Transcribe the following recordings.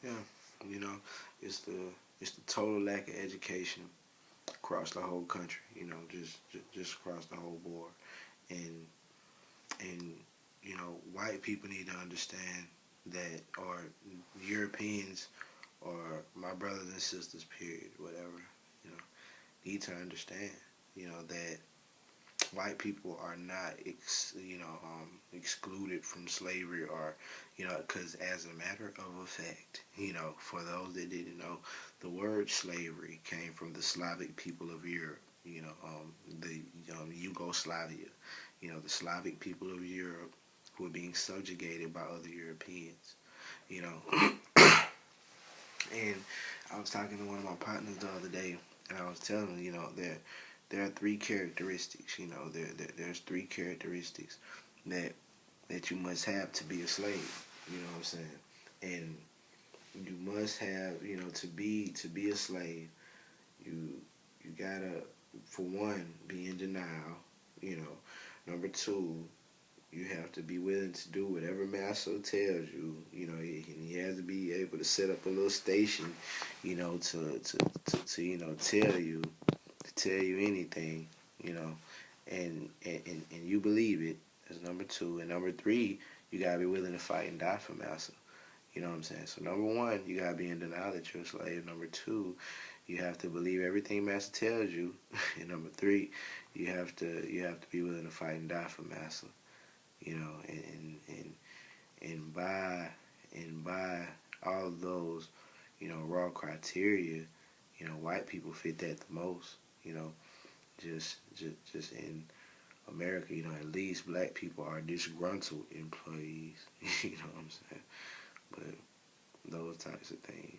Yeah, you know, it's the total lack of education across the whole country. Just across the whole board, and and white people need to understand that, or Europeans, or my brothers and sisters, period, whatever, you know, need to understand, that white people are not, excluded from slavery, or, because as a matter of fact, for those that didn't know, the word slavery came from the Slavic people of Europe, the Yugoslavia, the Slavic people of Europe who were being subjugated by other Europeans, you know. And I was talking to one of my partners the other day, and I was telling him, there are three characteristics. There's three characteristics that you must have to be a slave. You know what I'm saying? And you must have, to be a slave. You you gotta, for one, be in denial. You know, number two, you have to be willing to do whatever master tells you. He has to be able to set up a little station, to tell you anything, you know, and you believe it. That's number two. And number three, you gotta be willing to fight and die for master. You know what I'm saying? So number one, you gotta be in denial that you're a slave. Number two, you have to believe everything master tells you. And number three, you have to be willing to fight and die for master. And by all of those, raw criteria, white people fit that the most. Just in America, at least black people are disgruntled employees. You know what I'm saying? But those types of things,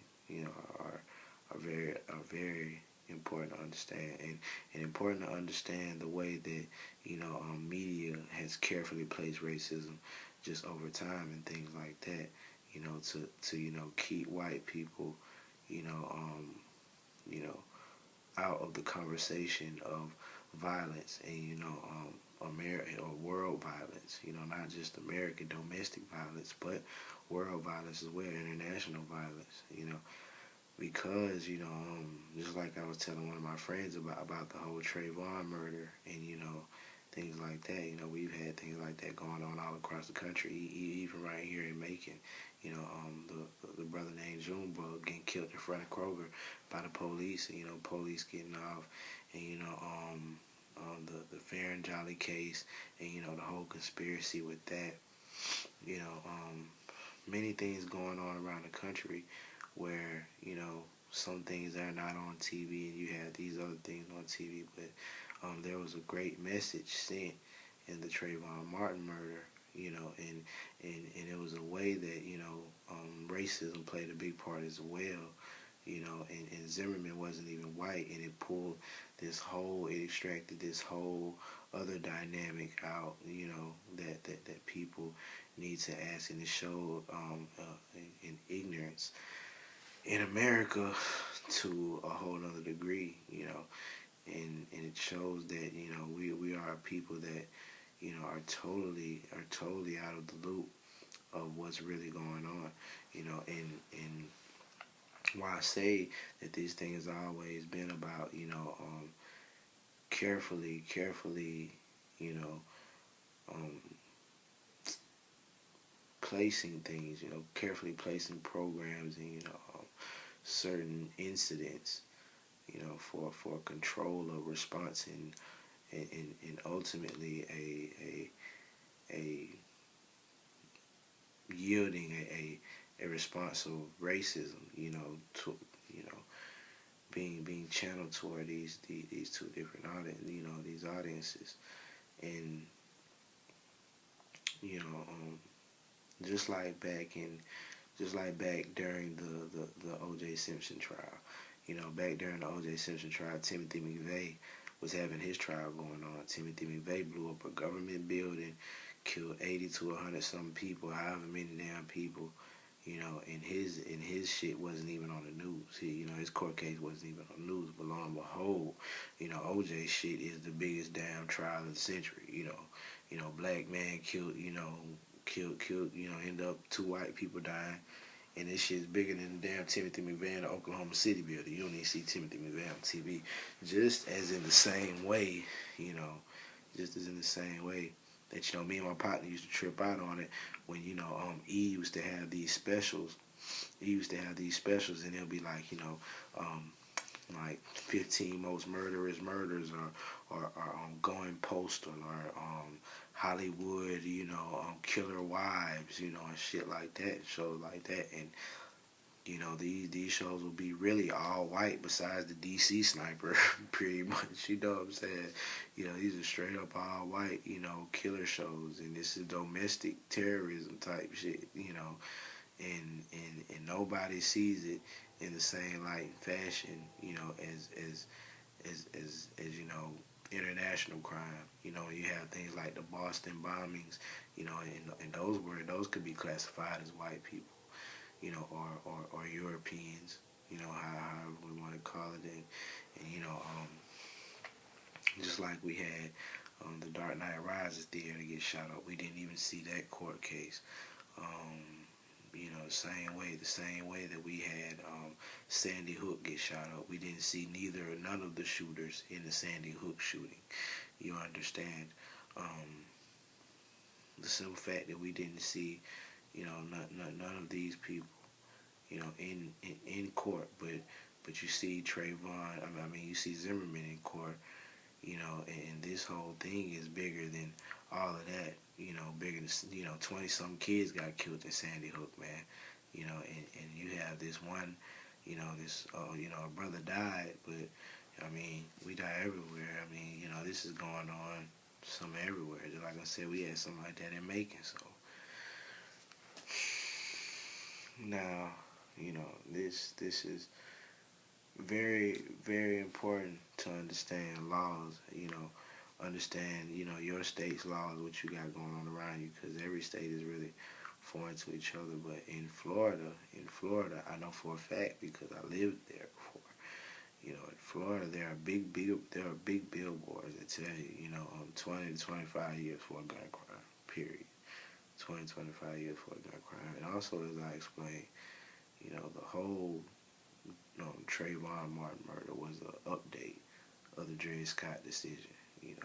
are very important to understand, and important to understand the way that media has carefully placed racism just over time and things like that. To keep white people, you know, um, you know, out of the conversation of violence and American or world violence. Not just American domestic violence, but world violence as well, international violence. Because just like I was telling one of my friends about the whole Trayvon murder and things like that. We've had things like that going on all across the country, even right here in Macon. The brother named Junebug getting killed in front of Kroger by the police, and police getting off, and the Fair and Jolly case, and the whole conspiracy with that. Many things going on around the country where some things are not on TV and you have these other things on TV, but there was a great message sent in the Trayvon Martin murder, and it was a way that racism played a big part as well, and Zimmerman wasn't even white, and it extracted this whole other dynamic out, that people need to ask, and it showed in ignorance in America to a whole other degree, and it shows that we are a people that are totally out of the loop of what's really going on, and why I say that these things have always been about carefully, you know, um, placing things, carefully placing programs and certain incidents, for control of response and ultimately a yielding a response of racism, to you know being channeled toward these two different these audiences, and you know um, just like back during the O.J. Simpson trial. Back during the O.J. Simpson trial, Timothy McVeigh was having his trial going on. Timothy McVeigh blew up a government building, killed 80 to 100 some people, however many damn people. And his shit wasn't even on the news. His court case wasn't even on the news. But lo and behold, O.J. shit is the biggest damn trial of the century. Black man killed, end up two white people dying, And this shit's bigger than the damn Timothy McVeigh Oklahoma City building. You don't even see Timothy McVeigh on TV. Just as in the same way, you know, just as in the same way that, me and my partner used to trip out on it when, E used to have these specials. He used to have these specials, and it'll be like, like 15 most murderous murders, or going postal, or Hollywood, killer wives, and shit like that, shows like that. And these shows will be really all white besides the DC sniper, pretty much. You know what I'm saying? These are straight up all white, killer shows, and this is domestic terrorism type shit, and nobody sees it in the same light and fashion, as international crime. You have things like the Boston bombings, and those could be classified as white people, or Europeans, however we want to call it. And just like we had the Dark Knight Rises theater get shot up, we didn't even see that court case. The same way that we had Sandy Hook get shot up, we didn't see none of the shooters in the Sandy Hook shooting. You understand? The simple fact that we didn't see, none of these people, in court, but you see Trayvon, you see Zimmerman in court, and this whole thing is bigger than all of that, bigger than, 20-some kids got killed in Sandy Hook, man, and you have this one, a brother died, but, we die everywhere. This is going on some everywhere. Just like I said, we had something like that in Macon, so. Now, this is very, very important to understand laws, understand, your state's laws, what you got going on around you, because every state is really foreign to each other. But in Florida, I know for a fact because I lived there before. In Florida, there are big billboards that tell you, 20 to 25 years for a gun crime, period. 20, 25 years for a gun crime. And also, as I explained, the whole Trayvon Martin murder was an update of the Dred Scott decision, and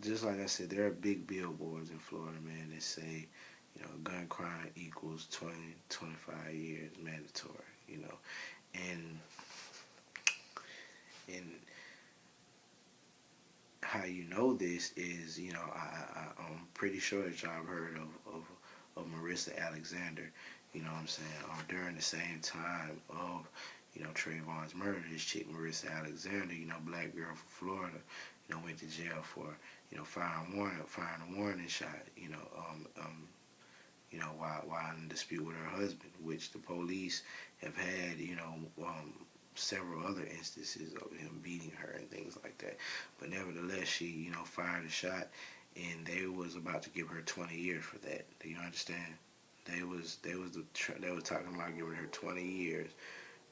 just like I said, there are big billboards in Florida, man, that say, gun crime equals 20, 25 years mandatory, and how you know this is, I'm pretty sure that y'all have heard of Marissa Alexander, what I'm saying, during the same time of, Trayvon's murder, this chick Marissa Alexander, black girl from Florida, went to jail for, firing a warning shot, while in dispute with her husband, which the police have had, several other instances of him beating her and things like that. But nevertheless, she, fired a shot, and they was about to give her 20 years for that. Do you understand? They was talking about giving her 20 years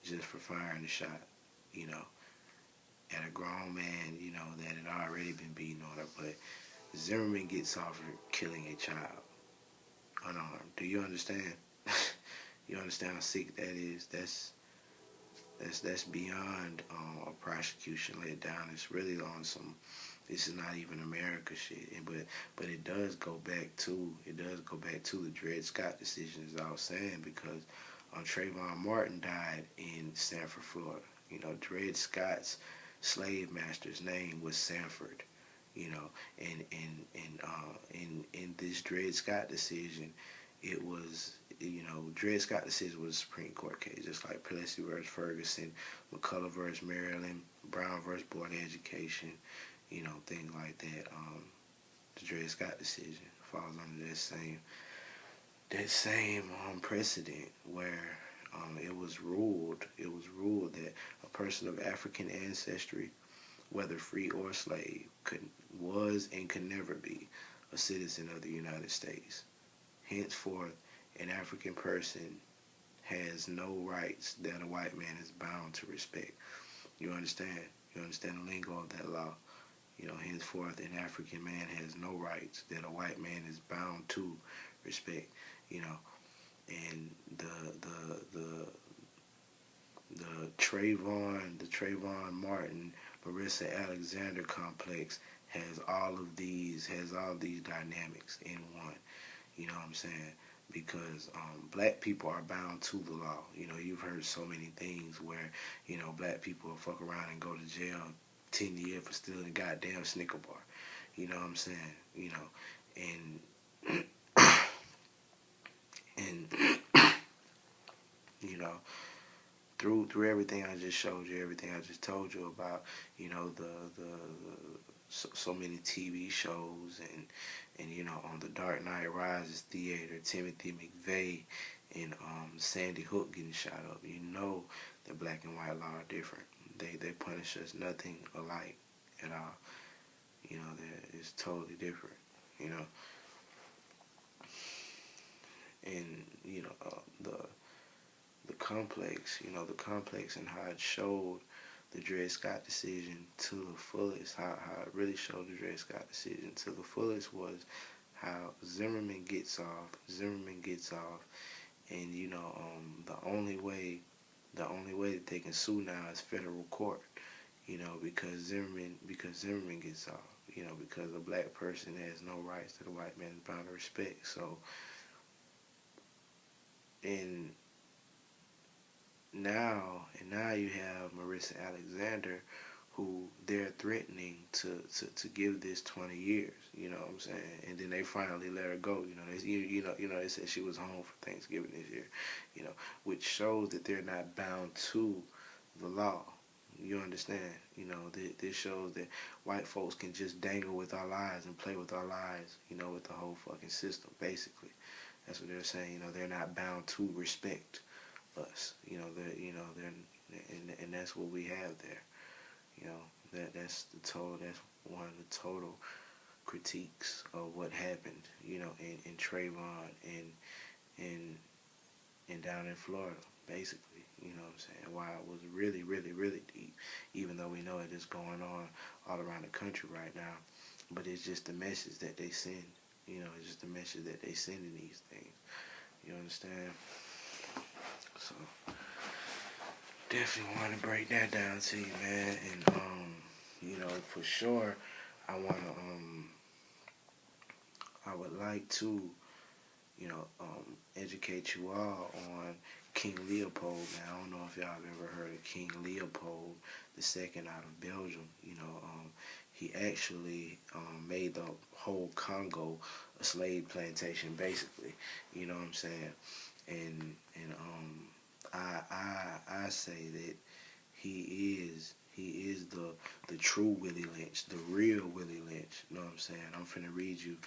just for firing the shot, at a grown man, that had already been beating on her. But Zimmerman gets off for killing a child unarmed. Do you understand? You understand how sick that is? That's beyond a prosecution let down. It's really on some. This is not even America shit. But it does go back to the Dred Scott decision, as I was saying, because Trayvon Martin died in Sanford, Florida. Dred Scott's slave master's name was Sanford. And in this Dred Scott decision, it was, Dred Scott decision was a Supreme Court case, just like Plessy versus Ferguson, McCullough versus Maryland, Brown versus Board of Education, things like that. The Dred Scott decision falls under that same precedent where it was ruled that a person of African ancestry, whether free or slave, was and could never be a citizen of the United States. Henceforth, an African person has no rights that a white man is bound to respect. You understand? You understand the lingo of that law? Henceforth an African man has no rights that a white man is bound to respect. You know, and the Trayvon Martin, Marissa Alexander complex has all these dynamics in one. You know what I'm saying? Because black people are bound to the law. You've heard so many things where black people will fuck around and go to jail 10 years for stealing a goddamn Snicker bar. You know what I'm saying? And and you know through everything I just showed you, everything I just told you about, the so many TV shows and on the Dark Knight Rises theater, Timothy McVeigh and Sandy Hook getting shot up. The black and white law are different. They punish us nothing alike at all. It's totally different. And the complex and how it showed the Dred Scott decision to the fullest, how it really showed the Dred Scott decision to the fullest was how Zimmerman gets off, and the only way that they can sue now is federal court, because Zimmerman gets off, because a black person has no rights that a white man is bound to respect. So, and now you have Marissa Alexander, who they're threatening to give this 20 years. You know what I'm saying? And then they finally let her go. They said she was home for Thanksgiving this year. Which shows that they're not bound to the law. You understand? This shows that white folks can just dangle with our lives and play with our lives. With the whole fucking system. Basically, that's what they're saying. They're not bound to respect us. And that's what we have there. That's one of the total critiques of what happened, in Trayvon and down in Florida, basically. You know what I'm saying? Why it was really, really, really deep, even though we know it is going on all around the country right now. But it's just the message that they send. It's just the message that they send in these things. You understand? So definitely want to break that down to you, man. And for sure, I would like to, educate you all on King Leopold. Now, I don't know if y'all have ever heard of King Leopold II out of Belgium. He actually made the whole Congo a slave plantation, basically. You know what I'm saying? And I say that he is the true Willie Lynch, the real Willie Lynch. You know what I'm saying? I'm finna read you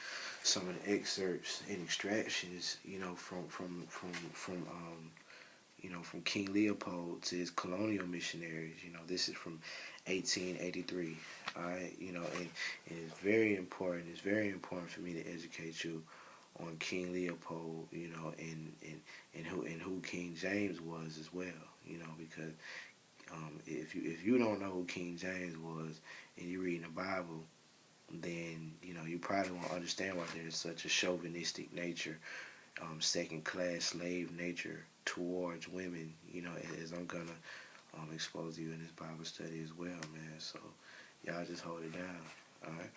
some of the excerpts and extractions, from King Leopold to his colonial missionaries. This is from 1883. All right, and it's very important. It's very important for me to educate you on King Leopold, and who King James was as well, because if you don't know who King James was and you're reading the Bible, then you probably won't understand why there's such a chauvinistic nature, second class slave nature towards women, as I'm gonna expose you in this Bible study as well, man. So y'all just hold it down, all right?